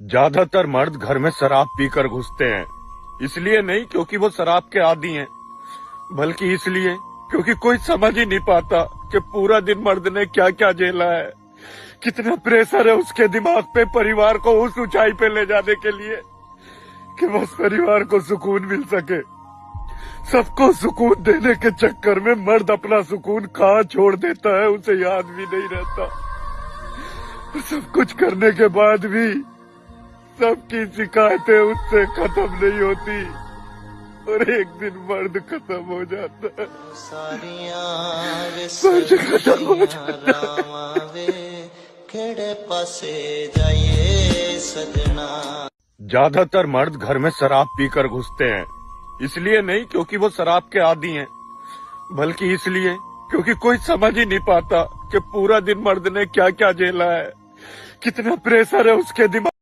ज्यादातर मर्द घर में शराब पीकर घुसते हैं, इसलिए नहीं क्योंकि वो शराब के आदी हैं, बल्कि इसलिए क्योंकि कोई समझ ही नहीं पाता कि पूरा दिन मर्द ने क्या क्या झेला है, कितना प्रेशर है उसके दिमाग पे परिवार को उस ऊंचाई पे ले जाने के लिए कि बस परिवार को सुकून मिल सके। सबको सुकून देने के चक्कर में मर्द अपना सुकून कहाँ छोड़ देता है उसे याद भी नहीं रहता। सब कुछ करने के बाद भी सबकी शिकायतें उससे खत्म नहीं होती और एक दिन मर्द खत्म हो जाता है। मर्द खत्म हो जाता है। ज्यादातर मर्द घर में शराब पीकर घुसते हैं, इसलिए नहीं क्योंकि वो शराब के आदी हैं, बल्कि इसलिए क्योंकि कोई समझ ही नहीं पाता कि पूरा दिन मर्द ने क्या क्या झेला है, कितना प्रेशर है उसके दिमाग